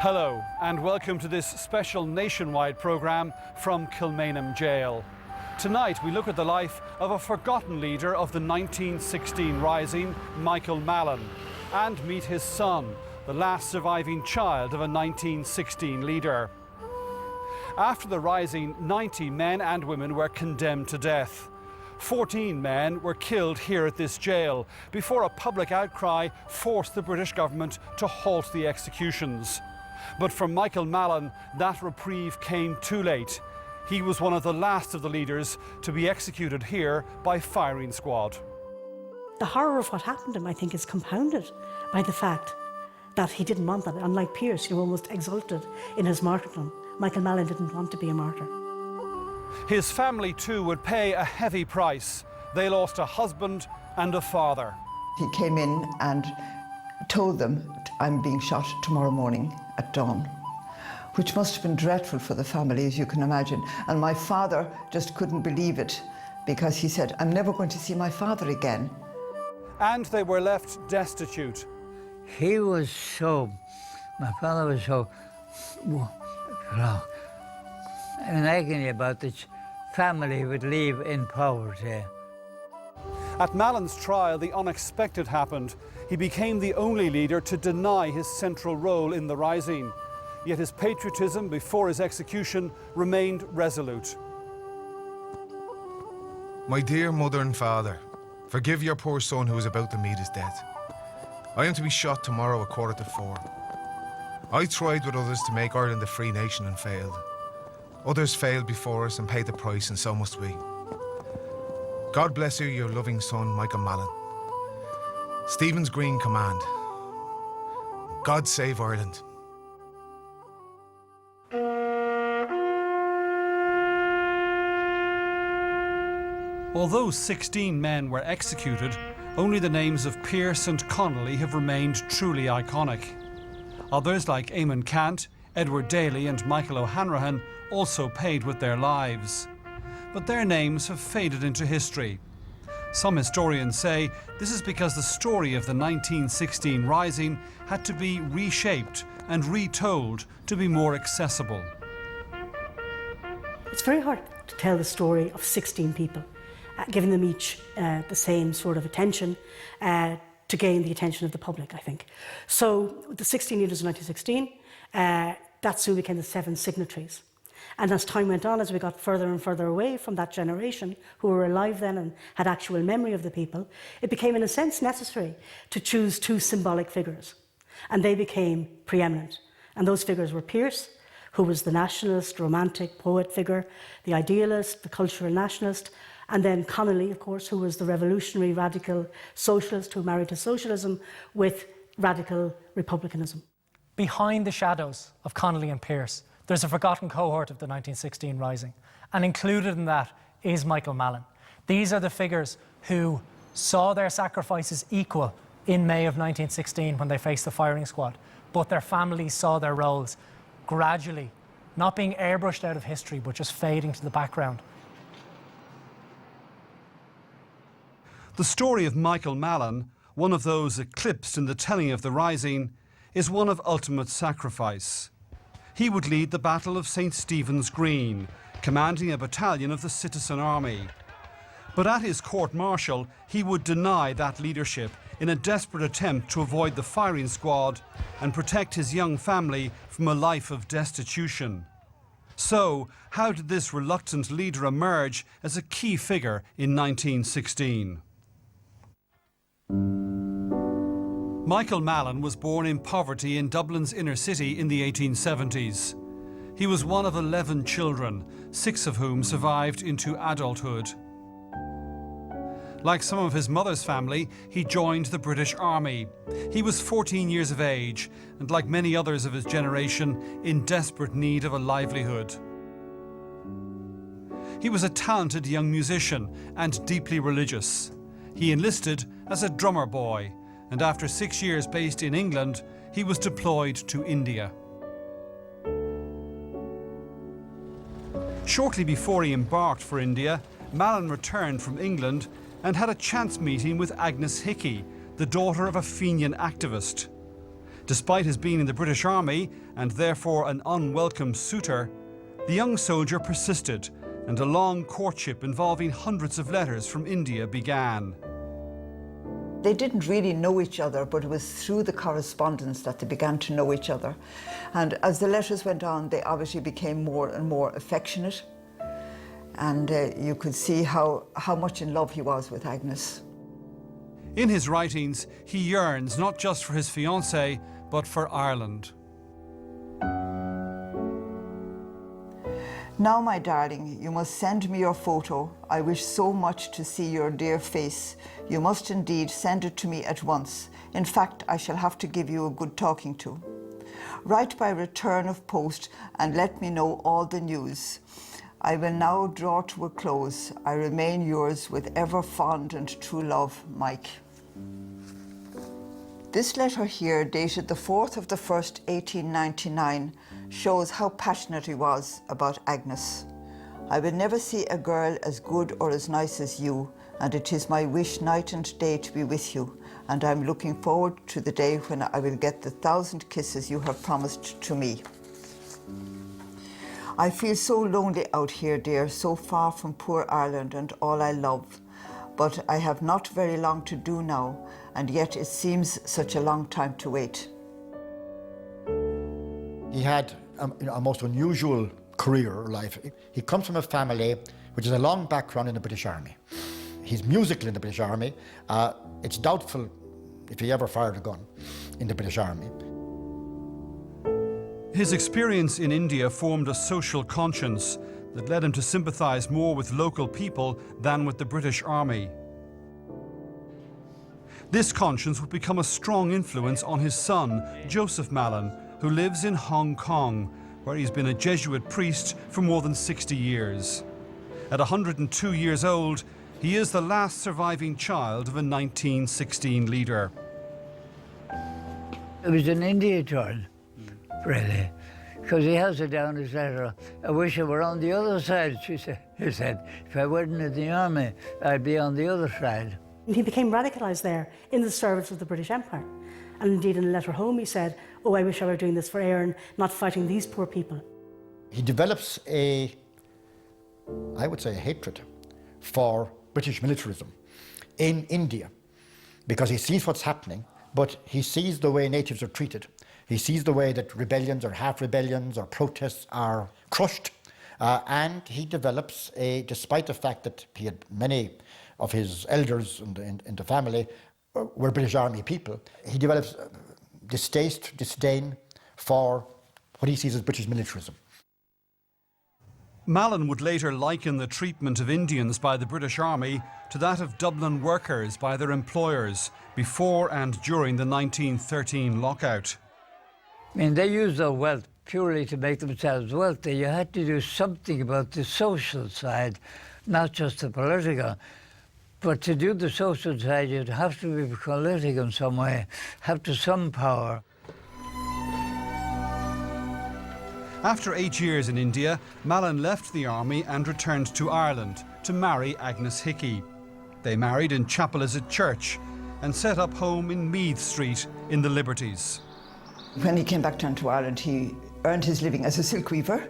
Hello and welcome to this special nationwide programme from Kilmainham Jail. Tonight we look at the life of a forgotten leader of the 1916 Rising, Michael Mallin, and meet his son, the last surviving child of a 1916 leader. After the Rising, 90 men and women were condemned to death. 14 men were killed here at this jail before a public outcry forced the British government to halt the executions. But for Michael Mallin, that reprieve came too late. He was one of the last of the leaders to be executed here by firing squad. The horror of what happened to him, I think, is compounded by the fact that he didn't want that. Unlike Pearse, who almost exulted in his martyrdom, Michael Mallin didn't want to be a martyr. His family too would pay a heavy price. They lost a husband and a father. He came in and told them, "I'm being shot tomorrow morning at dawn," which must have been dreadful for the family, as you can imagine. And my father just couldn't believe it, because he said, "I'm never going to see my father again." And they were left destitute. My father was so, in agony about this family would leave in poverty. At Mallin's trial, the unexpected happened. He became the only leader to deny his central role in the Rising. Yet his patriotism before his execution remained resolute. My dear mother and father, forgive your poor son who is about to meet his death. I am to be shot tomorrow at 4:45. I tried with others to make Ireland a free nation and failed. Others failed before us and paid the price, and so must we. God bless you, your loving son, Michael Mallin. Stephen's Green Command. God save Ireland. Although 16 men were executed, only the names of Pearse and Connolly have remained truly iconic. Others like Eamon Cant, Edward Daly and Michael O'Hanrahan also paid with their lives. But their names have faded into history. Some historians say this is because the story of the 1916 Rising had to be reshaped and retold to be more accessible. It's very hard to tell the story of 16 people, giving them each the same sort of attention to gain the attention of the public, I think. So the 16 leaders of 1916, that soon became the 7 signatories. And as time went on, as we got further and further away from that generation who were alive then and had actual memory of the people, it became in a sense necessary to choose 2 symbolic figures. And they became preeminent. And those figures were Pearse, who was the nationalist, romantic, poet figure, the idealist, the cultural nationalist, and then Connolly, of course, who was the revolutionary, radical socialist who married to socialism with radical republicanism. Behind the shadows of Connolly and Pearse, there's a forgotten cohort of the 1916 Rising, and included in that is Michael Mallin. These are the figures who saw their sacrifices equal in May of 1916 when they faced the firing squad, but their families saw their roles gradually, not being airbrushed out of history, but just fading to the background. The story of Michael Mallin, one of those eclipsed in the telling of the Rising, is one of ultimate sacrifice. He would lead the Battle of St. Stephen's Green, commanding a battalion of the Citizen Army. But at his court-martial, he would deny that leadership in a desperate attempt to avoid the firing squad and protect his young family from a life of destitution. So, how did this reluctant leader emerge as a key figure in 1916? Michael Mallin was born in poverty in Dublin's inner city in the 1870s. He was one of 11 children, 6 of whom survived into adulthood. Like some of his mother's family, he joined the British Army. He was 14 years of age and, like many others of his generation, in desperate need of a livelihood. He was a talented young musician and deeply religious. He enlisted as a drummer boy, and after 6 years based in England, he was deployed to India. Shortly before he embarked for India, Mallin returned from England and had a chance meeting with Agnes Hickey, the daughter of a Fenian activist. Despite his being in the British Army and therefore an unwelcome suitor, the young soldier persisted, and a long courtship involving hundreds of letters from India began. They didn't really know each other, but it was through the correspondence that they began to know each other. And as the letters went on, they obviously became more and more affectionate. And you could see how much in love he was with Agnes. In his writings, he yearns not just for his fiancée, but for Ireland. Now, my darling, you must send me your photo. I wish so much to see your dear face. You must indeed send it to me at once. In fact, I shall have to give you a good talking to. Write by return of post and let me know all the news. I will now draw to a close. I remain yours with ever fond and true love, Mike. This letter here, dated the 4th of the 1st, 1899, shows how passionate he was about Agnes. I will never see a girl as good or as nice as you, and it is my wish night and day to be with you, and I'm looking forward to the day when I will get the 1,000 kisses you have promised to me. I feel so lonely out here, dear, so far from poor Ireland and all I love. But I have not very long to do now, and yet it seems such a long time to wait. He had a most unusual career or life. He comes from a family which has a long background in the British Army. He's musical in the British Army. It's doubtful if he ever fired a gun in the British Army. His experience in India formed a social conscience that led him to sympathise more with local people than with the British Army. This conscience would become a strong influence on his son, Joseph Mallin, who lives in Hong Kong, where he's been a Jesuit priest for more than 60 years. At 102 years old, he is the last surviving child of a 1916 leader. It was an India turn, really, because he has it down his letter. I wish I were on the other side, he said. If I weren't in the army, I'd be on the other side. He became radicalised there in the service of the British Empire. And indeed in a letter home he said, "Oh, I wish I were doing this for Éireann, not fighting these poor people." He develops I would say, a hatred for British militarism in India, because he sees what's happening, but he sees the way natives are treated. He sees the way that rebellions or half rebellions or protests are crushed, and he develops despite the fact that he had many of his elders in the family were British Army people, he develops disdain for what he sees as British militarism. Mallin would later liken the treatment of Indians by the British Army to that of Dublin workers by their employers before and during the 1913 lockout. I mean, they used their wealth purely to make themselves wealthy. You had to do something about the social side, not just the political. But to do the social side, you'd have to be prolific in some way, have to some power. After 8 years in India, Mallin left the army and returned to Ireland to marry Agnes Hickey. They married in Chapelizod Church and set up home in Meath Street in the Liberties. When he came back down to Ireland, he earned his living as a silk weaver,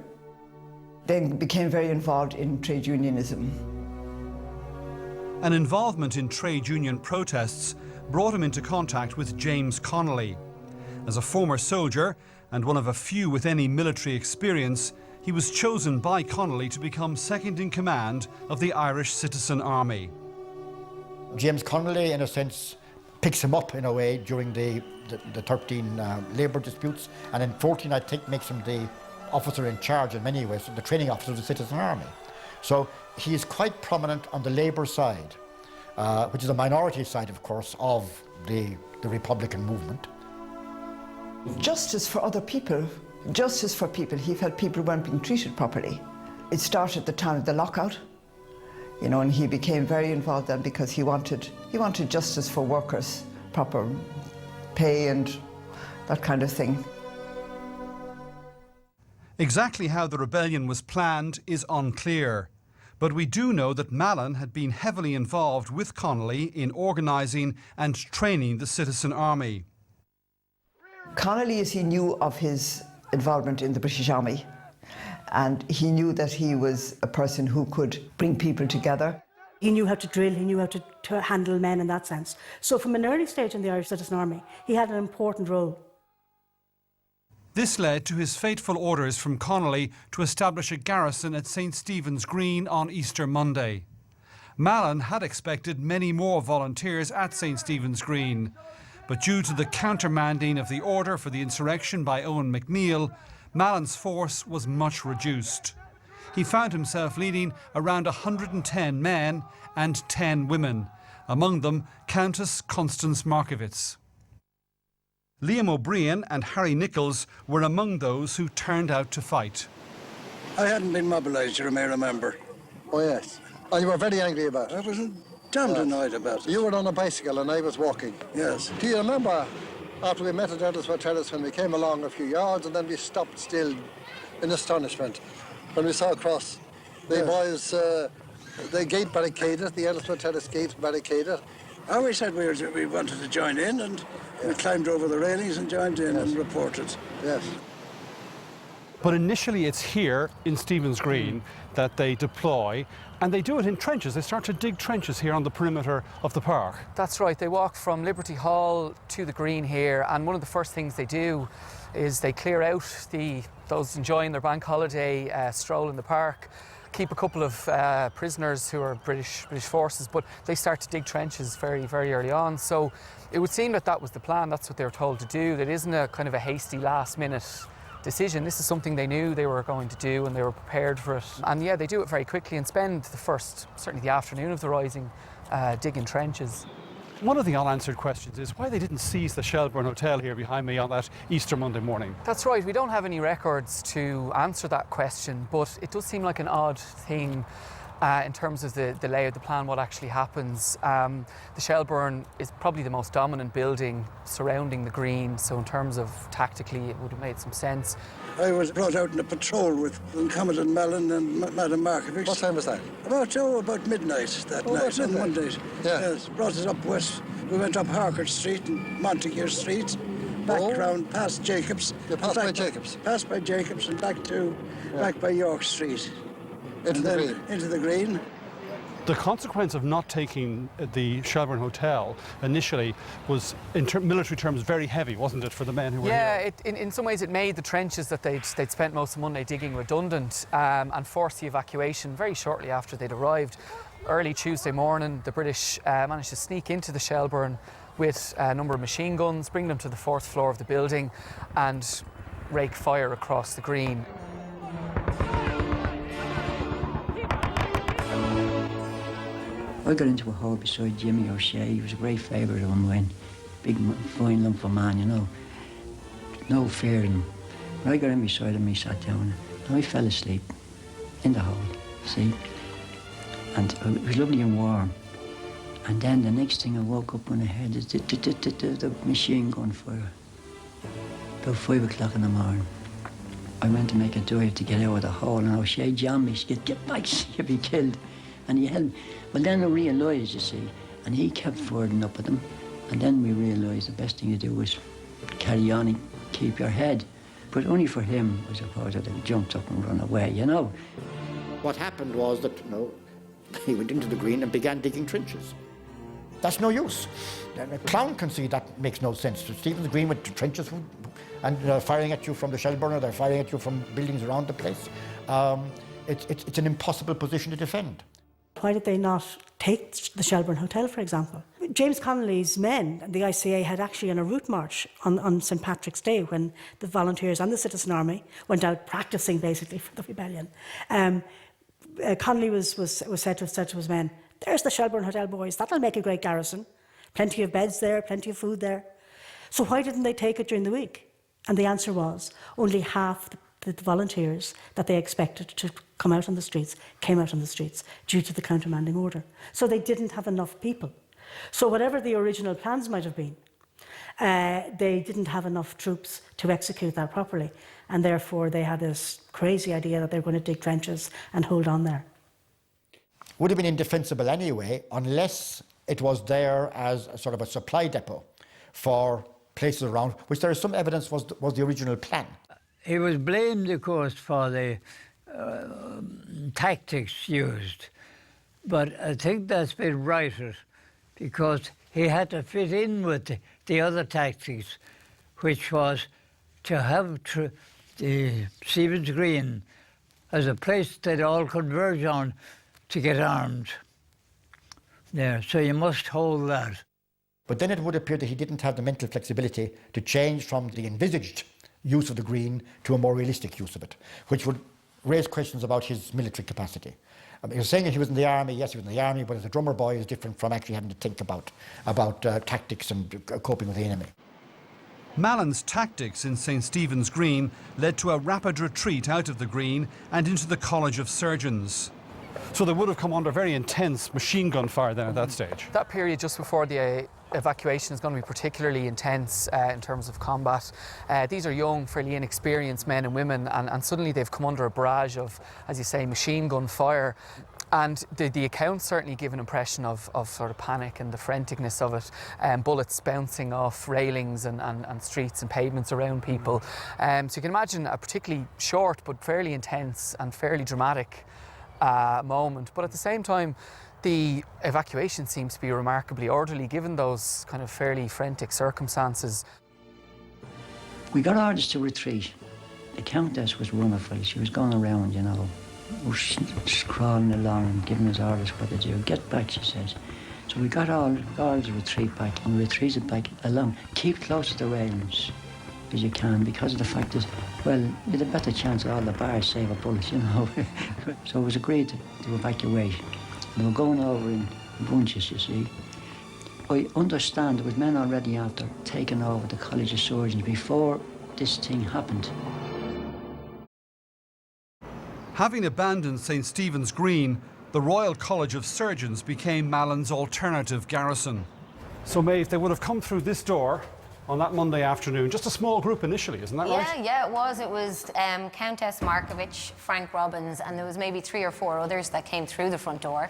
then became very involved in trade unionism. An involvement in trade union protests brought him into contact with James Connolly. As a former soldier and one of a few with any military experience, he was chosen by Connolly to become second in command of the Irish Citizen Army. James Connolly, in a sense, picks him up in a way during the 13 labour disputes, and in 14, I think, makes him the officer in charge in many ways, the training officer of the Citizen Army. So he is quite prominent on the labour side, which is a minority side, of course, of the Republican movement. Justice for other people, justice for people. He felt people weren't being treated properly. It started at the time of the lockout, you know, and he became very involved then because he wanted justice for workers, proper pay and that kind of thing. Exactly how the rebellion was planned is unclear, but we do know that Mallin had been heavily involved with Connolly in organising and training the Citizen Army. Connolly, as he knew of his involvement in the British Army, and he knew that he was a person who could bring people together. He knew how to drill, he knew how to handle men in that sense. So from an early stage in the Irish Citizen Army, he had an important role. This led to his fateful orders from Connolly to establish a garrison at St Stephen's Green on Easter Monday. Mallin had expected many more volunteers at St Stephen's Green, but due to the countermanding of the order for the insurrection by Owen McNeill, Mallin's force was much reduced. He found himself leading around 110 men and 10 women, among them Countess Constance Markievicz. Liam O'Brien and Harry Nichols were among those who turned out to fight. I hadn't been mobilised, you may remember. Oh, yes. And you were very angry about it. I was damned annoyed about it. You were on a bicycle and I was walking. Yes. Do you remember after we met at Ellis Terrace when we came along a few yards and then we stopped still in astonishment when we saw across the boys, the gate barricaded, the Ellis Terrace gate barricaded. I always said we wanted to join in, and we climbed over the railings and joined in and reported. Yes. But initially it's here in Stephen's Green that they deploy, and they do it in trenches. They start to dig trenches here on the perimeter of the park. That's right. They walk from Liberty Hall to the Green here, and one of the first things they do is they clear out those enjoying their bank holiday stroll in the park, keep a couple of prisoners who are British forces, but they start to dig trenches very, very early on. So it would seem that was the plan. That's what they were told to do. That isn't a kind of a hasty last-minute decision. This is something they knew they were going to do and they were prepared for it. And yeah, they do it very quickly and spend certainly the afternoon of the rising, digging trenches. One of the unanswered questions is why they didn't seize the Shelbourne Hotel here behind me on that Easter Monday morning. That's right, we don't have any records to answer that question, but it does seem like an odd thing in terms of the lay of the plan, what actually happens. The Shelbourne is probably the most dominant building surrounding the Green, so in terms of tactically it would have made some sense. I was brought out in a patrol with Commandant Mallin and Madam Markievicz. What time was that? About midnight that night on Monday. Yeah. Yes, brought us up west. We went up Harcourt Street and Montague Street, back round past Jacobs. You passed by Jacobs? Passed by Jacobs and back by York Street. Into the Green? Into the Green. The consequence of not taking the Shelbourne Hotel initially was, in military terms, very heavy, wasn't it, for the men who were here? Yeah, in some ways it made the trenches that they'd spent most of Monday digging redundant and forced the evacuation very shortly after they'd arrived. Early Tuesday morning, the British managed to sneak into the Shelbourne with a number of machine guns, bring them to the 4th floor of the building and rake fire across the Green. I got into a hole beside Jimmy O'Shea. He was a great favourite of mine. Big, fine lump of man, you know. No fear in him. When I got in beside him, he sat down and I fell asleep in the hole, see? And it was lovely and warm. And then the next thing I woke up when I heard the machine gun fire. About 5 o'clock in the morning. I went to make a dive to get out of the hole and O'Shea jammed me. She said, "Get back, you'll be killed." And he held, well then I realised, you see, and he kept firing up at them. And then we realised the best thing to do was carry on and keep your head. But only for him, I suppose, that he jumped up and run away, you know. What happened was that, he went into the Green and began digging trenches. That's no use. A clown can see that makes no sense. So Stephen's Green went to trenches and they're firing at you from the Shelbourne, or they're firing at you from buildings around the place. It's an impossible position to defend. Why did they not take the Shelbourne Hotel, for example? James Connolly's men and the ICA had actually on a route march on St Patrick's Day when the volunteers and the Citizen Army went out practising basically for the rebellion. Connolly was said to have said to his men, "There's the Shelbourne Hotel, boys, that'll make a great garrison. Plenty of beds there, plenty of food there." So why didn't they take it during the week? And the answer was only half the volunteers that they expected to come out on the streets came out on the streets due to the countermanding order. So they didn't have enough people. So whatever the original plans might have been, they didn't have enough troops to execute that properly. And therefore they had this crazy idea that they were going to dig trenches and hold on there. Would have been indefensible anyway, unless it was there as a sort of a supply depot for places around, which there is some evidence was the original plan. He was blamed, of course, for the tactics used, but I think that's been righted because he had to fit in with the other tactics, which was to have the Stephen's Green as a place that all converge on to get armed there. So you must hold that. But then it would appear that he didn't have the mental flexibility to change from the envisaged use of the green to a more realistic use of it, which would raise questions about his military capacity. I mean, he was saying that he was in the army. Yes, he was in the army, but as a drummer boy is different from actually having to think about tactics and coping with the enemy. Mallin's tactics in St. Stephen's Green led to a rapid retreat out of the Green and into the College of Surgeons. So they would have come under very intense machine gun fire then at that stage. That period just before the evacuation is going to be particularly intense in terms of combat. These are young, fairly inexperienced men and women, and suddenly they've come under a barrage of, as you say, machine gun fire. And the accounts certainly give an impression of sort of panic and the franticness of it, bullets bouncing off railings and streets and pavements around people. So you can imagine a particularly short but fairly intense and fairly dramatic moment. But at the same time, the evacuation seems to be remarkably orderly given those kind of fairly frantic circumstances. We got orders to retreat. The Countess was wonderful. She was going around, you know, crawling along and giving us orders what to do. Get back, she says. So we got all orders to retreat back and retreated back along. Keep close to the railings as you can because of the fact that, well, you had a better chance of all the bars save a bullet, you know. So it was agreed to evacuate. They were going over in bunches, you see. I understand there was men already out there taking over the College of Surgeons before this thing happened. Having abandoned St. Stephen's Green, the Royal College of Surgeons became Mallin's alternative garrison. So, Maeve, they would have come through this door on that Monday afternoon, just a small group initially, isn't that right? Yeah, it was. It was Countess Markovich, Frank Robbins, and there was maybe 3 or 4 others that came through the front door.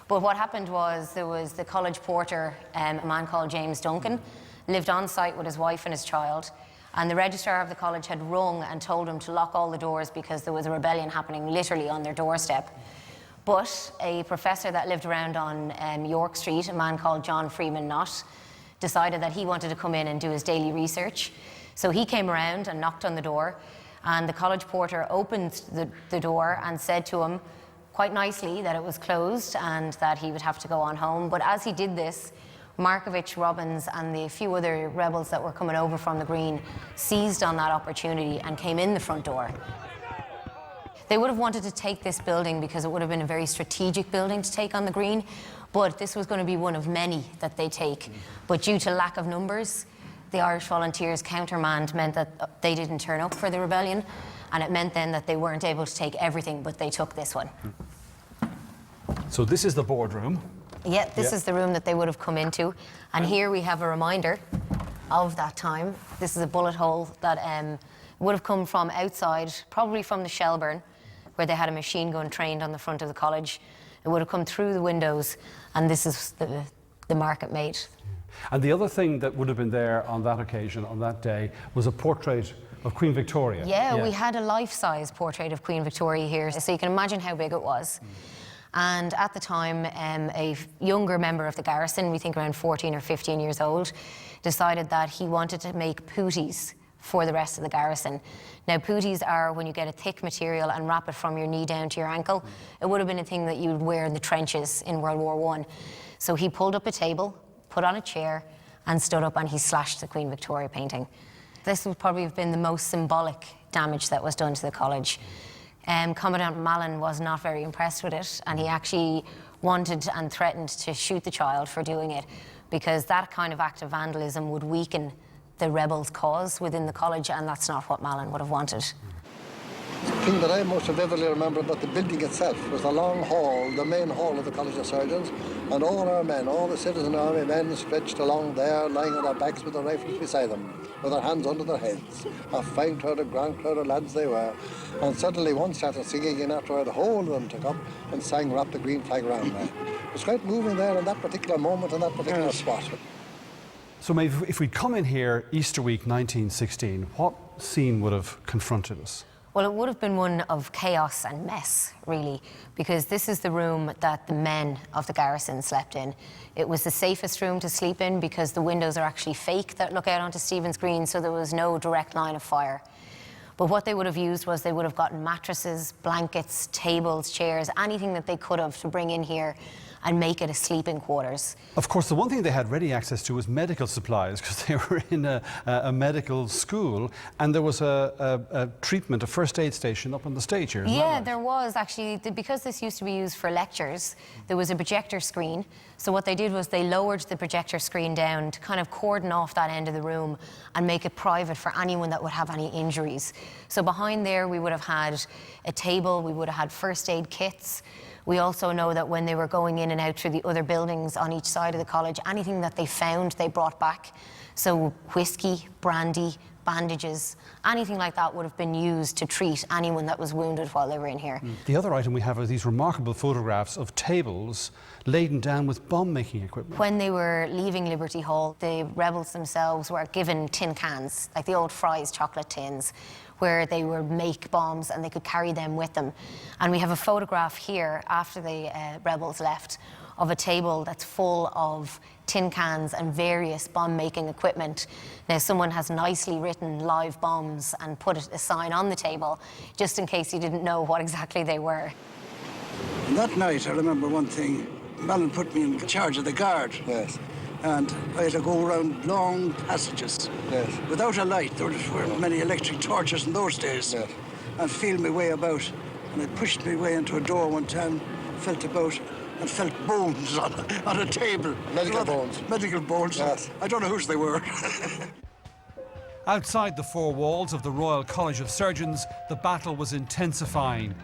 But what happened was there was the college porter, a man called James Duncan, lived on site with his wife and his child. And the registrar of the college had rung and told him to lock all the doors because there was a rebellion happening literally on their doorstep. But a professor that lived around on York Street, a man called John Freeman Knott, decided that he wanted to come in and do his daily research. So he came around and knocked on the door, and the college porter opened the door and said to him quite nicely that it was closed and that he would have to go on home. But as he did this, Markovich, Robbins and the few other rebels that were coming over from the Green seized on that opportunity and came in the front door. They would have wanted to take this building because it would have been a very strategic building to take on the Green, but this was going to be one of many that they take. But due to lack of numbers, the Irish Volunteers countermand meant that they didn't turn up for the rebellion, and it meant then that they weren't able to take everything, but they took this one. So this is the boardroom. Yeah, this is the room that they would have come into. And here we have a reminder of that time. This is a bullet hole that would have come from outside, probably from the Shelburne, where they had a machine gun trained on the front of the college. It would have come through the windows, and this is the mark it made. And the other thing that would have been there on that occasion, on that day, was a portrait of Queen Victoria. Yeah, we had a life-size portrait of Queen Victoria here, so you can imagine how big it was. And at the time, a younger member of the garrison, we think around 14 or 15 years old, decided that he wanted to make pooties for the rest of the garrison. Now, pooties are when you get a thick material and wrap it from your knee down to your ankle. It would have been a thing that you would wear in the trenches in World War I. So he pulled up a table, put on a chair, and stood up and he slashed the Queen Victoria painting. This would probably have been the most symbolic damage that was done to the college. Commandant Mallin was not very impressed with it, and he actually wanted and threatened to shoot the child for doing it, because that kind of act of vandalism would weaken the rebels' cause within the college, and that's not what Mallin would have wanted. The thing that I most vividly remember about the building itself was the long hall, the main hall of the College of Surgeons, and all our men, all the citizen army men stretched along there, lying on their backs with their rifles beside them, with their hands under their heads. A fine crowd, a grand crowd of lads they were. And suddenly one started singing, and after the whole of them took up and sang "Wrap the Green Flag Round" there. It was quite moving there in that particular moment and that particular spot. So maybe if we'd come in here Easter week 1916, what scene would have confronted us? Well, it would have been one of chaos and mess, really, because this is the room that the men of the garrison slept in. It was the safest room to sleep in because the windows are actually fake that look out onto Stephen's Green, so there was no direct line of fire. But what they would have used was they would have gotten mattresses, blankets, tables, chairs, anything that they could have to bring in here and make it a sleeping quarters. Of course, the one thing they had ready access to was medical supplies, because they were in a medical school, and there was a treatment, a first aid station up on the stage here. Yeah, there was actually, because this used to be used for lectures, there was a projector screen. So what they did was they lowered the projector screen down to kind of cordon off that end of the room and make it private for anyone that would have any injuries. So behind there we would have had a table, we would have had first aid kits. We also know that when they were going in and out through the other buildings on each side of the college, anything that they found, they brought back. So whiskey, brandy, bandages, anything like that would have been used to treat anyone that was wounded while they were in here. The other item we have are these remarkable photographs of tables laden down with bomb-making equipment. When they were leaving Liberty Hall, the rebels themselves were given tin cans, like the old Fry's chocolate tins, where they would make bombs and they could carry them with them. And we have a photograph here after the rebels left of a table that's full of tin cans and various bomb-making equipment. Now, someone has nicely written live bombs and put a sign on the table, just in case you didn't know what exactly they were. And that night, I remember one thing. Mallin put me in charge of the guard. Yes. And I had to go around long passages. Yes. Without a light. There weren't many electric torches in those days. Yes. And feel my way about. And I pushed my way into a door one time, felt about, and felt bones on a table. Medical bones. Medical bones. Yes. I don't know whose they were. Outside the four walls of the Royal College of Surgeons, the battle was intensifying.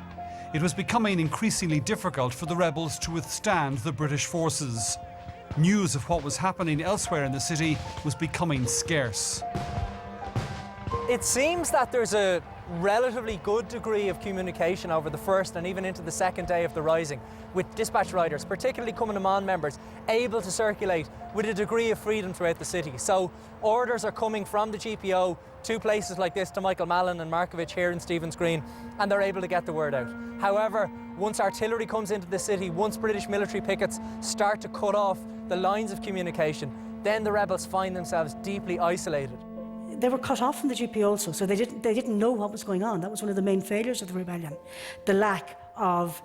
It was becoming increasingly difficult for the rebels to withstand the British forces. News of what was happening elsewhere in the city was becoming scarce. It seems that there's a relatively good degree of communication over the first and even into the second day of the rising, with dispatch riders, particularly Cumann na MBan members, able to circulate with a degree of freedom throughout the city. So orders are coming from the GPO to places like this, to Michael Mallin and Markovich here in Stephen's Green, and they're able to get the word out. However, once artillery comes into the city, once British military pickets start to cut off the lines of communication, then the rebels find themselves deeply isolated. They were cut off from the GP also, so they didn't know what was going on. That was one of the main failures of the rebellion, the lack of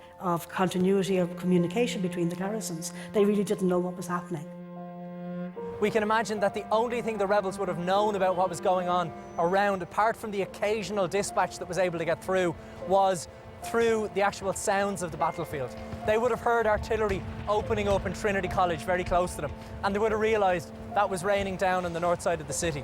continuity of communication between the garrisons. They really didn't know what was happening. We can imagine that the only thing the rebels would have known about what was going on around, apart from the occasional dispatch that was able to get through, was through the actual sounds of the battlefield. They would have heard artillery opening up in Trinity College very close to them, and they would have realised that was raining down on the north side of the city.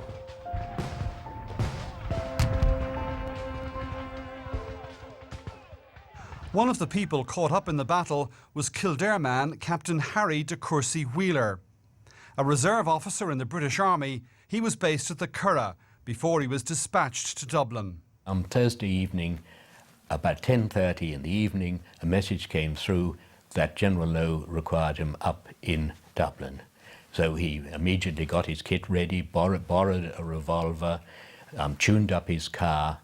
One of the people caught up in the battle was Kildare man Captain Harry de Courcy Wheeler. A reserve officer in the British Army, he was based at the Curragh before he was dispatched to Dublin. On Thursday evening, about 10:30 in the evening, a message came through that General Lowe required him up in Dublin. So he immediately got his kit ready, borrowed a revolver, tuned up his car,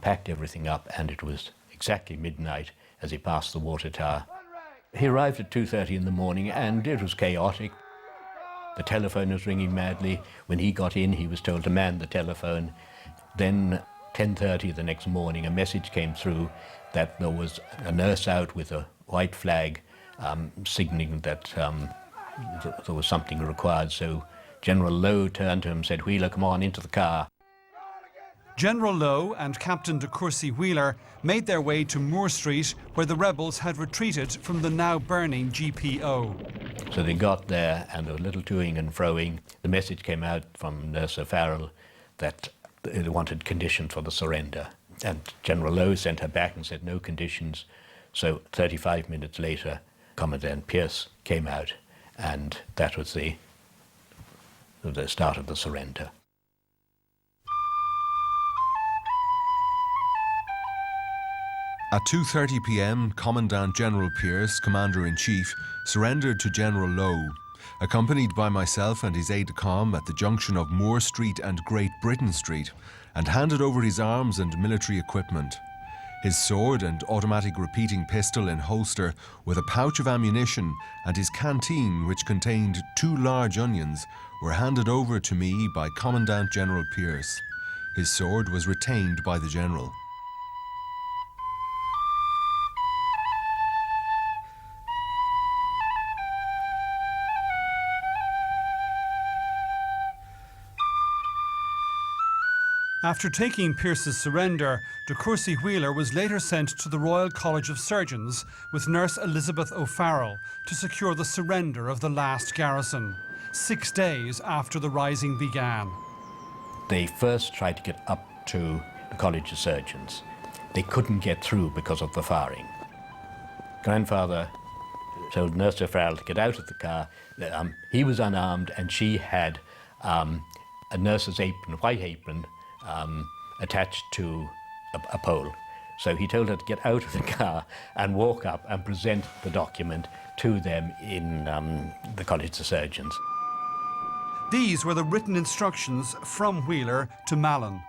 packed everything up, and it was exactly midnight as he passed the water tower. He arrived at 2:30 in the morning and it was chaotic. The telephone was ringing madly. When he got in, he was told to man the telephone. Then 10:30 the next morning, a message came through that there was a nurse out with a white flag signalling that there was something required. So General Lowe turned to him and said, "Wheeler, come on into the car." General Lowe and Captain de Courcy Wheeler made their way to Moore Street, where the rebels had retreated from the now burning GPO. So they got there and there was a little toing and froing. The message came out from Nurse O'Farrell that they wanted conditions for the surrender. And General Lowe sent her back and said no conditions. So 35 minutes later, Commandant Pearce came out, and that was the start of the surrender. At 2:30 p.m, Commandant General Pearce, Commander-in-Chief, surrendered to General Lowe, accompanied by myself and his aide-de-camp at the junction of Moore Street and Great Britain Street, and handed over his arms and military equipment. His sword and automatic repeating pistol in holster with a pouch of ammunition and his canteen, which contained 2 large onions, were handed over to me by Commandant General Pearce. His sword was retained by the General. After taking Pearce's surrender, de Courcy Wheeler was later sent to the Royal College of Surgeons with nurse Elizabeth O'Farrell to secure the surrender of the last garrison, 6 days after the rising began. They first tried to get up to the College of Surgeons. They couldn't get through because of the firing. Grandfather told Nurse O'Farrell to get out of the car. He was unarmed and she had a nurse's apron, a white apron, attached to a pole. So he told her to get out of the car and walk up and present the document to them in the College of Surgeons. These were the written instructions from Wheeler to Mallin.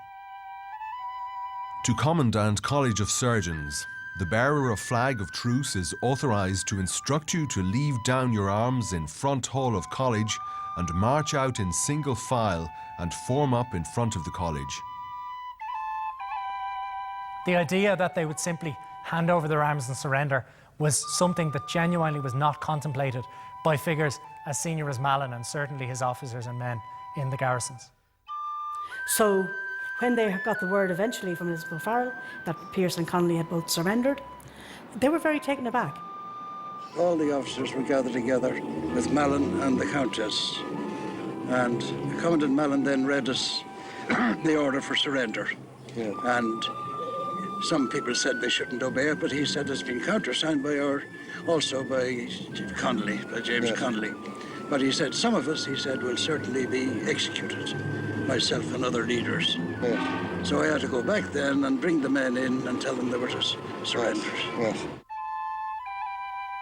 To Commandant College of Surgeons, the bearer of flag of truce is authorised to instruct you to leave down your arms in front hall of college and march out in single file and form up in front of the college. The idea that they would simply hand over their arms and surrender was something that genuinely was not contemplated by figures as senior as Mallin and certainly his officers and men in the garrisons. So when they got the word eventually from Elizabeth O'Farrell that Pearce and Connolly had both surrendered, they were very taken aback. All the officers were gathered together with Mallin and the Countess, and Commandant Mallin then read us the order for surrender. Yeah. And some people said they shouldn't obey it, but he said it's been countersigned also by Connolly, by James Connolly. But he said some of us, he said, will certainly be executed, myself and other leaders. Yeah. So I had to go back then and bring the men in and tell them they were to surrender. Yes.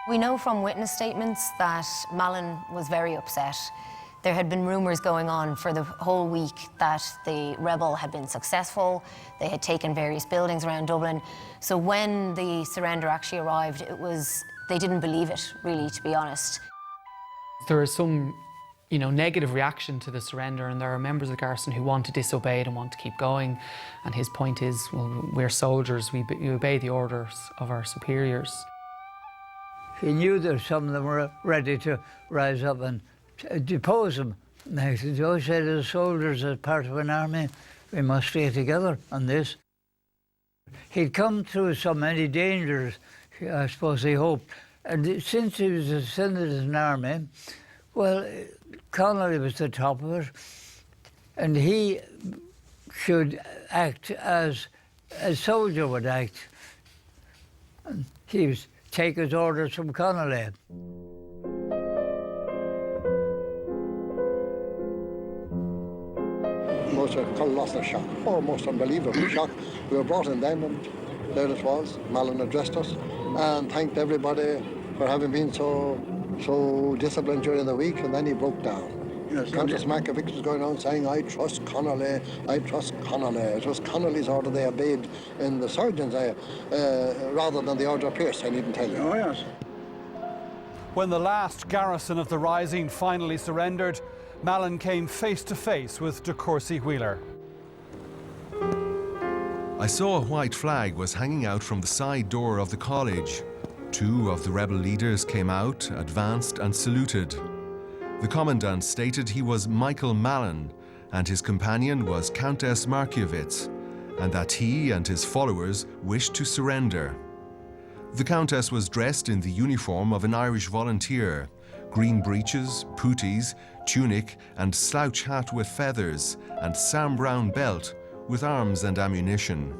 We know from witness statements that Mallin was very upset. There had been rumours going on for the whole week that the rebel had been successful. They had taken various buildings around Dublin. So when the surrender actually arrived, they didn't believe it, really, to be honest. There is some, negative reaction to the surrender, and there are members of the garrison who want to disobey it and want to keep going. And his point is, well, we're soldiers, we obey the orders of our superiors. He knew that some of them were ready to rise up and depose him. And he always said, as soldiers, as part of an army, we must stay together on this. He'd come through so many dangers, I suppose he hoped. And since he was ascended as an army, well, Connolly was the top of it, and he should act as a soldier would act. And he was take his orders from Connolly. Most of Connolly lost their shock, most unbelievable shock. We were brought in then, and there it was. Mallin addressed us and thanked everybody for having been so disciplined during the week, and then he broke down. Yes, Countess Markovic was going around saying, I trust Connolly, I trust Connolly. It was Connolly's order they obeyed in the surgeons, rather than the order of Pearce, I needn't tell you. Oh, yes. When the last garrison of the Rising finally surrendered, Mallin came face to face with de Courcy Wheeler. I saw a white flag was hanging out from the side door of the college. 2 of the rebel leaders came out, advanced and saluted. The commandant stated he was Michael Mallin and his companion was Countess Markievicz, and that he and his followers wished to surrender. The Countess was dressed in the uniform of an Irish volunteer, green breeches, puttees, tunic and slouch hat with feathers, and Sam Brown belt with arms and ammunition.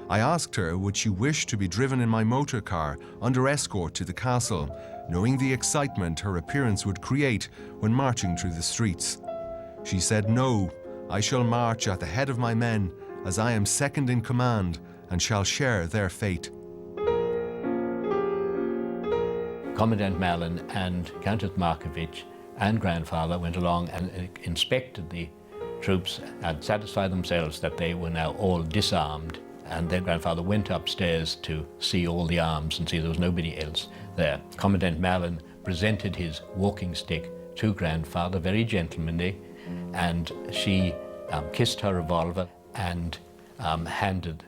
I asked her would she wish to be driven in my motor car under escort to the castle, knowing the excitement her appearance would create when marching through the streets. She said, no, I shall march at the head of my men, as I am second in command and shall share their fate. Commandant Mallin and Countess Markovich and grandfather went along and inspected the troops and satisfied themselves that they were now all disarmed. And then grandfather went upstairs to see all the arms and see there was nobody else there. Commandant Mallin presented his walking stick to grandfather, very gentlemanly, and she kissed her revolver and handed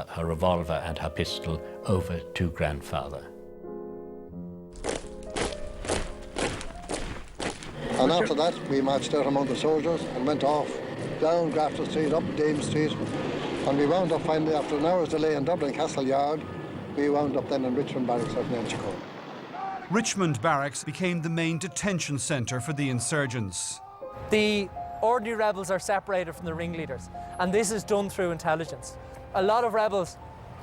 her revolver and her pistol over to grandfather. And after that, we marched out among the soldiers and went off down Grafton Street, up Dame Street, and we wound up finally, after an hour's delay in Dublin Castle Yard, we wound up then in Richmond Barracks out in Inchicore. Richmond Barracks became the main detention centre for the insurgents. The ordinary rebels are separated from the ringleaders, and this is done through intelligence. A lot of rebels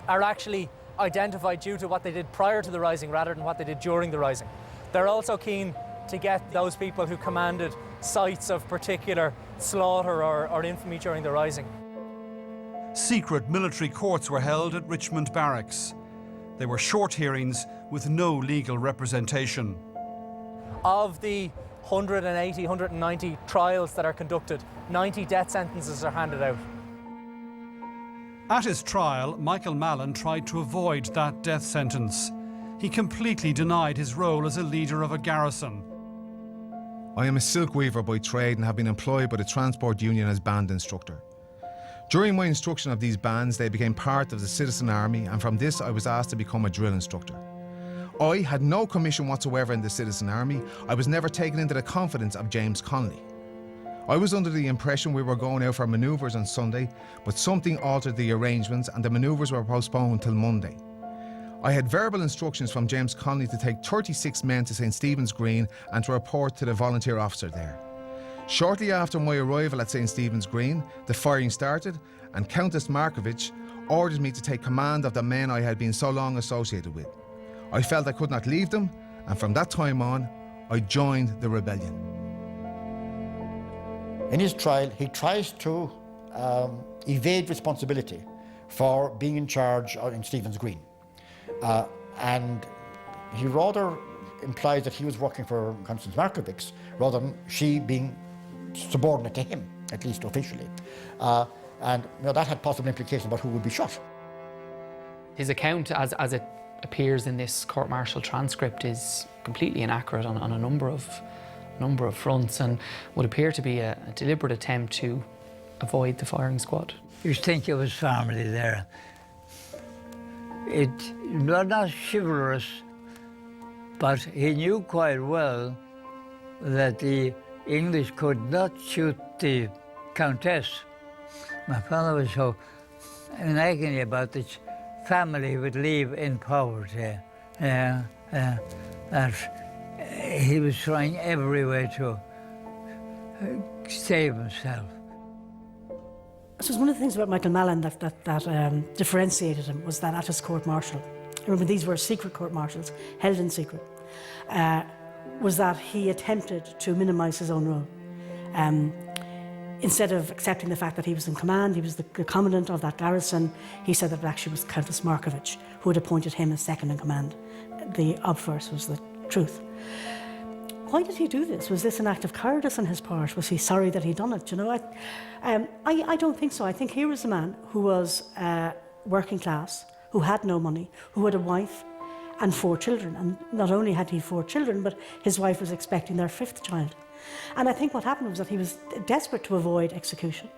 are actually identified due to what they did prior to the rising rather than what they did during the rising. They're also keen to get those people who commanded sites of particular slaughter or infamy during the rising. Secret military courts were held at Richmond Barracks. They were short hearings with no legal representation. Of the 180, 190 trials that are conducted, 90 death sentences are handed out. At his trial, Michael Mallin tried to avoid that death sentence. He completely denied his role as a leader of a garrison. I am a silk weaver by trade and have been employed by the Transport Union as band instructor. During my instruction of these bands, they became part of the Citizen Army, and from this I was asked to become a drill instructor. I had no commission whatsoever in the Citizen Army. I was never taken into the confidence of James Connolly. I was under the impression we were going out for manoeuvres on Sunday, but something altered the arrangements and the manoeuvres were postponed till Monday. I had verbal instructions from James Connolly to take 36 men to St Stephen's Green and to report to the volunteer officer there. Shortly after my arrival at St Stephen's Green, the firing started and Countess Markovich ordered me to take command of the men I had been so long associated with. I felt I could not leave them, and from that time on, I joined the rebellion. In his trial, he tries to evade responsibility for being in charge in Stephen's Green. And he rather implies that he was working for Constance Markovich rather than she being subordinate to him, at least officially. And that had possible implications about who would be shot. His account, as it appears in this court-martial transcript, is completely inaccurate on a number of fronts and would appear to be a deliberate attempt to avoid the firing squad. You think it was family there. It was not chivalrous, but he knew quite well that the English could not shoot the Countess. My father was so in agony about this family would leave in poverty. That he was trying every way to save himself. So one of the things about Michael Mallin that differentiated him was that at his court-martial, remember these were secret court-martials, held in secret, was that he attempted to minimise his own role. Instead of accepting the fact that he was in command, he was the commandant of that garrison, he said that it actually was Countess Markovich who had appointed him as second in command. The obverse was the truth. Why did he do this? Was this an act of cowardice on his part? Was he sorry that he'd done it? You know, I don't think so. I think here was a man who was working class, who had no money, who had a wife and 4 children. And not only had he 4 children, but his wife was expecting their 5th child. And I think what happened was that he was desperate to avoid execution,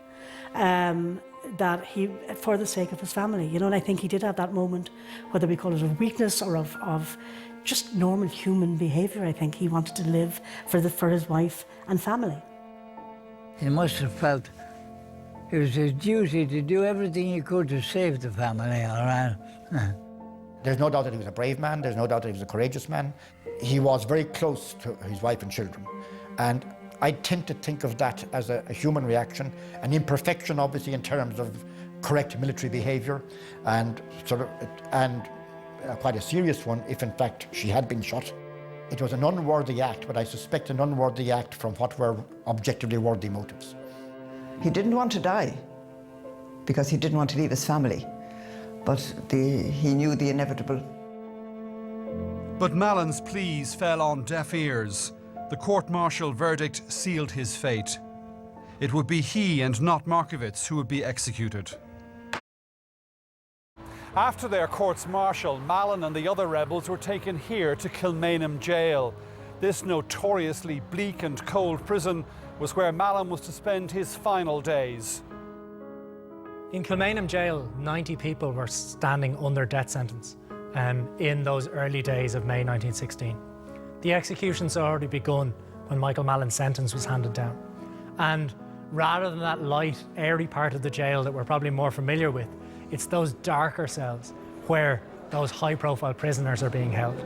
that he, for the sake of his family, you know, and I think he did have that moment, whether we call it of weakness or of just normal human behaviour. I think he wanted to live for his wife and family. He must have felt it was his duty to do everything he could to save the family, all right? There's no doubt that he was a brave man, there's no doubt that he was a courageous man. He was very close to his wife and children. And I tend to think of that as a human reaction, an imperfection obviously in terms of correct military behaviour, and quite a serious one if in fact she had been shot. It was an unworthy act, but I suspect an unworthy act from what were objectively worthy motives. He didn't want to die because he didn't want to leave his family, but he knew the inevitable. But Mallin's pleas fell on deaf ears. The court-martial verdict sealed his fate. It would be he and not Markievicz who would be executed. After their courts-martial, Mallin and the other rebels were taken here to Kilmainham jail. This notoriously bleak and cold prison was where Mallin was to spend his final days. In Kilmainham jail, 90 people were standing under death sentence in those early days of May 1916. The executions had already begun when Michael Mallin's sentence was handed down. And rather than that light, airy part of the jail that we're probably more familiar with, it's those darker cells where those high-profile prisoners are being held.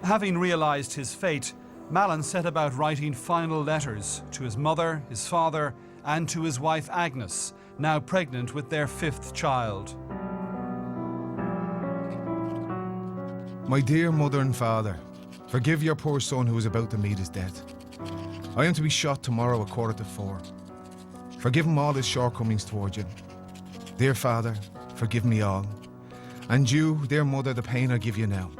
Having realised his fate, Mallin set about writing final letters to his mother, his father, and to his wife Agnes, now pregnant with their 5th child. My dear mother and father, forgive your poor son who is about to meet his death. I am to be shot tomorrow at 4:45. Forgive him all his shortcomings towards you. Dear father, forgive me all. And you, dear mother, the pain I give you now.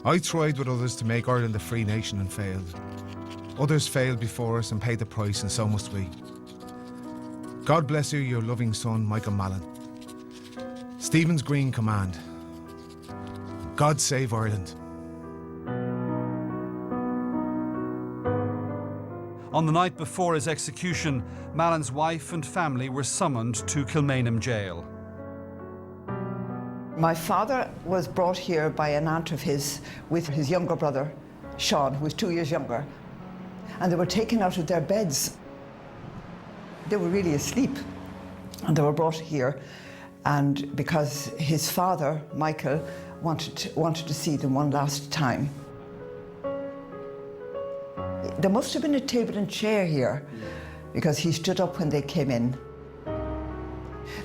I tried with others to make Ireland a free nation and failed. Others failed before us and paid the price, and so must we. God bless you, your loving son, Michael Mallin. Stephen's Green Command. God save Ireland. On the night before his execution, Mallin's wife and family were summoned to Kilmainham jail. My father was brought here by an aunt of his with his younger brother, Sean, who was 2 years younger. And they were taken out of their beds. They were really asleep. And they were brought here. And because his father, Michael, wanted to see them one last time. There must have been a table and chair here, because he stood up when they came in.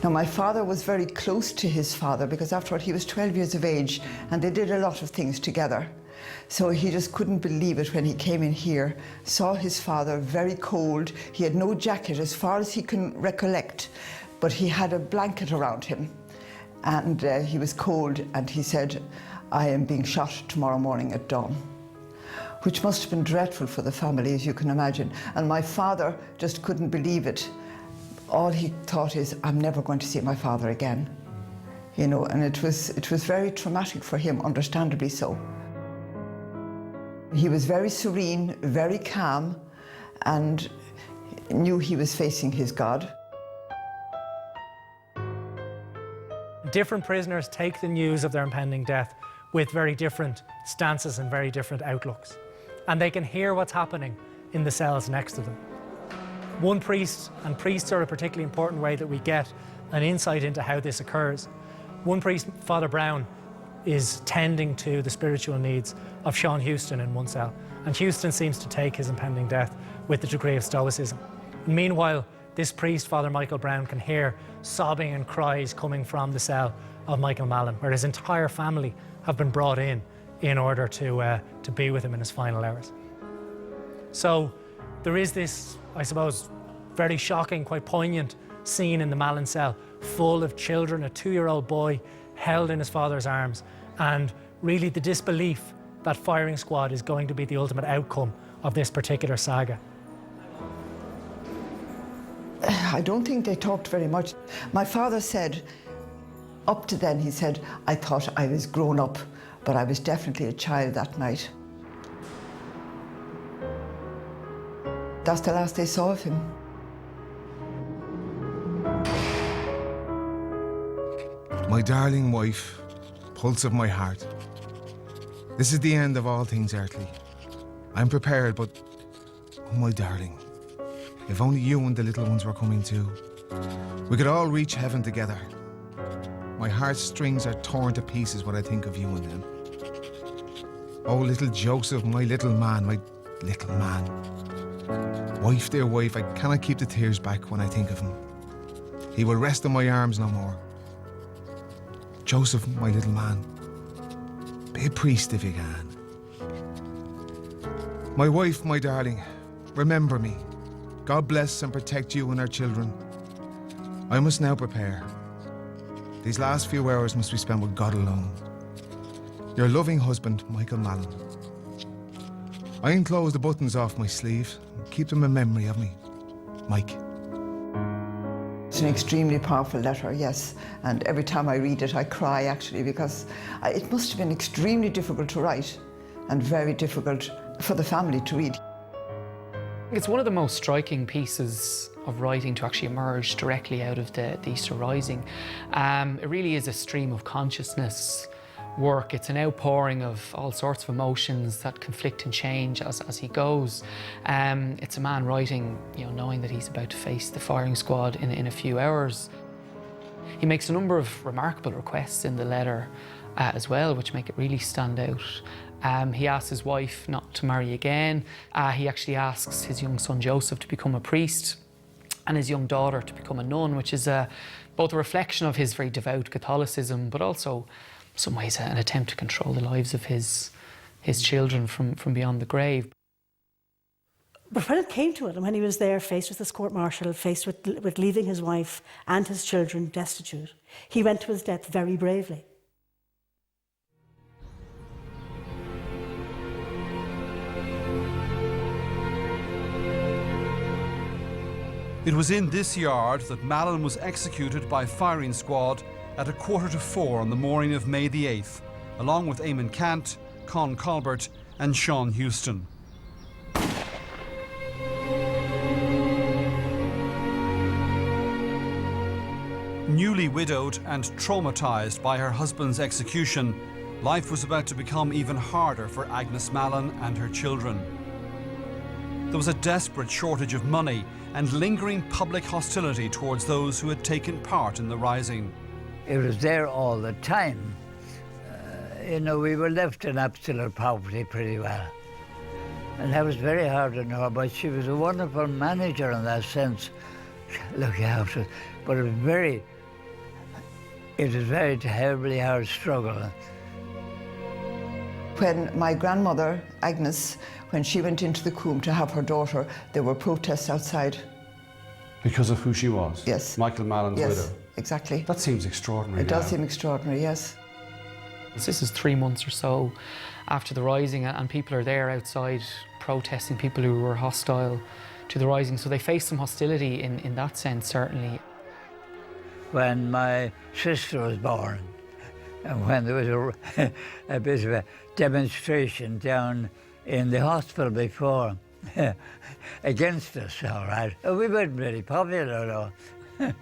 Now, my father was very close to his father, because after all, he was 12 years of age, and they did a lot of things together. So he just couldn't believe it when he came in here, saw his father very cold. He had no jacket as far as he can recollect, but he had a blanket around him. And he was cold, and he said, "I am being shot tomorrow morning at dawn," which must have been dreadful for the family, as you can imagine. And my father just couldn't believe it. All he thought is, "I'm never going to see my father again." You know, and it was very traumatic for him, understandably so. He was very serene, very calm, and knew he was facing his God. Different prisoners take the news of their impending death with very different stances and very different outlooks. And they can hear what's happening in the cells next to them. One priest, and priests are a particularly important way that we get an insight into how this occurs. One priest, Father Brown, is tending to the spiritual needs of Sean Houston in one cell. And Houston seems to take his impending death with a degree of stoicism. And meanwhile, this priest, Father Michael Brown, can hear sobbing and cries coming from the cell of Michael Mallin, where his entire family have been brought in order to be with him in his final hours. So there is this, I suppose, very shocking, quite poignant scene in the Mallin cell, full of children, a 2-year-old boy held in his father's arms, and really the disbelief that firing squad is going to be the ultimate outcome of this particular saga. I don't think they talked very much. My father said, up to then, he said, "I thought I was grown up, but I was definitely a child that night." That's the last they saw of him. My darling wife, pulse of my heart. This is the end of all things earthly. I'm prepared, but, oh my darling, if only you and the little ones were coming too. We could all reach heaven together. My heartstrings are torn to pieces when I think of you and them. Oh, little Joseph, my little man, my little man. Wife, dear wife, I cannot keep the tears back when I think of him. He will rest in my arms no more. Joseph, my little man, be a priest if you can. My wife, my darling, remember me. God bless and protect you and our children. I must now prepare. These last few hours must be spent with God alone. Your loving husband, Michael Mallin. I enclose the buttons off my sleeve and keep them in memory of me. Mike. It's an extremely powerful letter, yes. And every time I read it, I cry, actually, because it must have been extremely difficult to write and very difficult for the family to read. It's one of the most striking pieces of writing to actually emerge directly out of the Easter Rising. It really is a stream of consciousness work. It's an outpouring of all sorts of emotions that conflict and change as he goes. It's a man writing, knowing that he's about to face the firing squad in a few hours. He makes a number of remarkable requests in the letter as well, which make it really stand out. He asks his wife not to marry again. He actually asks his young son Joseph to become a priest and his young daughter to become a nun, which is both a reflection of his very devout Catholicism, but also in some ways an attempt to control the lives of his children from beyond the grave. But when it came to it, and when he was there faced with this court-martial, faced with leaving his wife and his children destitute, he went to his death very bravely. It was in this yard that Mallin was executed by firing squad at 3:45 on the morning of May the 8th, along with Eamon Cant, Con Colbert and Sean Houston. Newly widowed and traumatised by her husband's execution, life was about to become even harder for Agnes Mallin and her children. There was a desperate shortage of money and lingering public hostility towards those who had taken part in the rising. It was there all the time. We were left in absolute poverty pretty well. And that was very hard on her, but she was a wonderful manager in that sense. Look after it. But it was very terribly hard struggle. When my grandmother, Agnes, when she went into the Coombe to have her daughter, there were protests outside. Because of who she was? Yes. Michael Mallin's widow? Yes, exactly. That seems extraordinary. It does seem extraordinary, yes. This is 3 months or so after the Rising, and people are there outside protesting, people who were hostile to the Rising. So they face some hostility in that sense, certainly. When my sister was born, and when there was a bit of a demonstration down in the hospital before, against us, all right. We weren't really popular, though.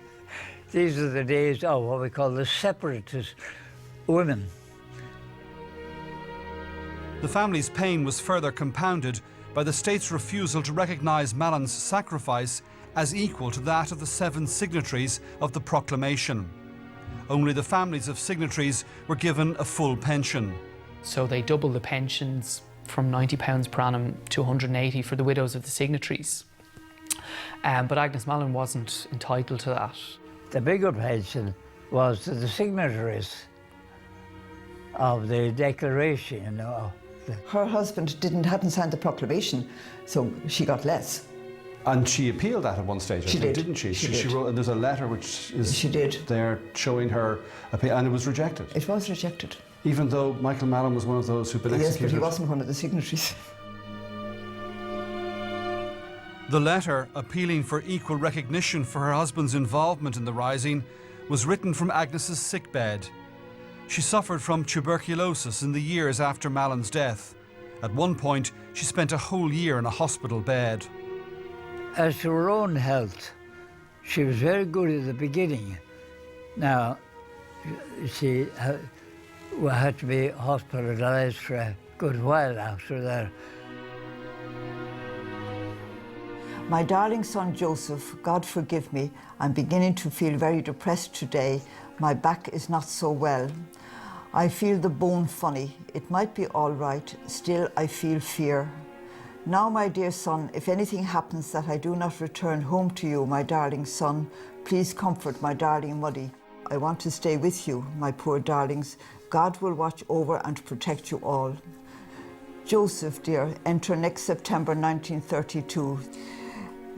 These are the days of what we call the separatist women. The family's pain was further compounded by the state's refusal to recognise Mallin's sacrifice as equal to that of the 7 signatories of the proclamation. Only the families of signatories were given a full pension. So they doubled the pensions from £90 per annum to £180 for the widows of the signatories. But Agnes Mallin wasn't entitled to that. The bigger pension was to the signatories of the declaration, Her husband hadn't signed the proclamation, so she got less. And she appealed that at one stage, She did. Didn't she? She did. wrote, and there's a letter which is She did. there showing her appeal, and it was rejected. It was rejected. Even though Michael Mallin was one of those who'd been Yes, executed. but he wasn't one of the signatories. The letter, appealing for equal recognition for her husband's involvement in the Rising, was written from Agnes's sickbed. She suffered from tuberculosis in the years after Mallin's death. At one point, she spent a whole year in a hospital bed. As to her own health, she was very good at the beginning. Now, she had to be hospitalised for a good while after that. My darling son Joseph, God forgive me, I'm beginning to feel very depressed today. My back is not so well. I feel the bone funny. It might be all right, still I feel fear. Now, my dear son, if anything happens that I do not return home to you, my darling son, please comfort my darling Muddy. I want to stay with you, my poor darlings. God will watch over and protect you all. Joseph, dear, enter next September 1932.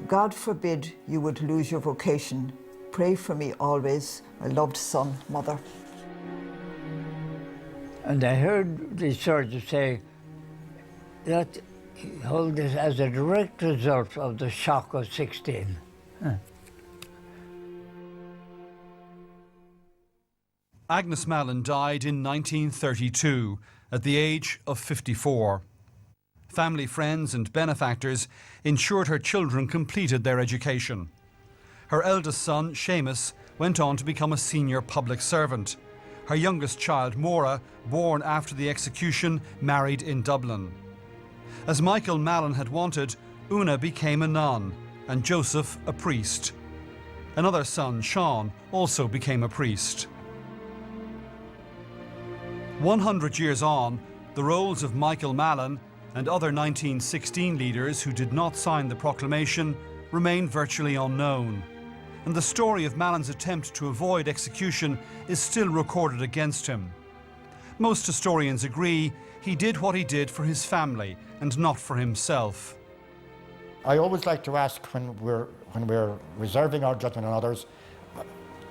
God forbid you would lose your vocation. Pray for me always, my loved son, Mother. And I heard the surgeon say that he held this as a direct result of the shock of 16. Agnes Mallin died in 1932 at the age of 54. Family, friends and benefactors ensured her children completed their education. Her eldest son, Seamus, went on to become a senior public servant. Her youngest child, Maura, born after the execution, married in Dublin. As Michael Mallin had wanted, Una became a nun and Joseph a priest. Another son, Sean, also became a priest. 100 years on, the roles of Michael Mallin and other 1916 leaders who did not sign the proclamation remain virtually unknown. And the story of Mallin's attempt to avoid execution is still recorded against him. Most historians agree he did what he did for his family and not for himself. I always like to ask when we're reserving our judgment on others,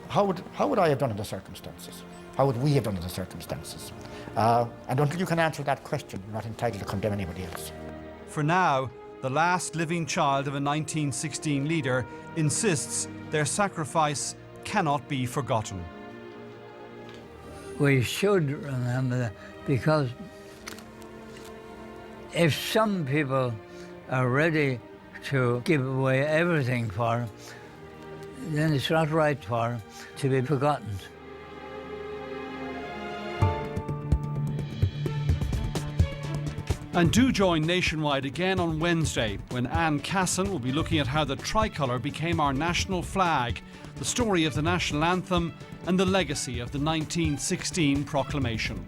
how would I have done in the circumstances? How would we have done in the circumstances? And until you can answer that question, you're not entitled to condemn anybody else. For now, the last living child of a 1916 leader insists their sacrifice cannot be forgotten. We should remember that, because if some people are ready to give away everything for him, then it's not right for him to be forgotten. And do join Nationwide again on Wednesday, when Anne Casson will be looking at how the tricolour became our national flag, the story of the national anthem and the legacy of the 1916 proclamation.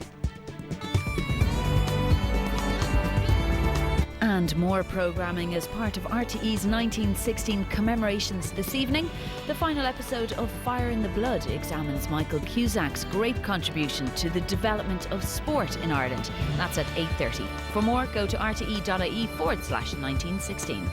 And more programming as part of RTE's 1916 commemorations this evening. The final episode of Fire in the Blood examines Michael Cusack's great contribution to the development of sport in Ireland. That's at 8:30. For more, go to rte.ie/1916.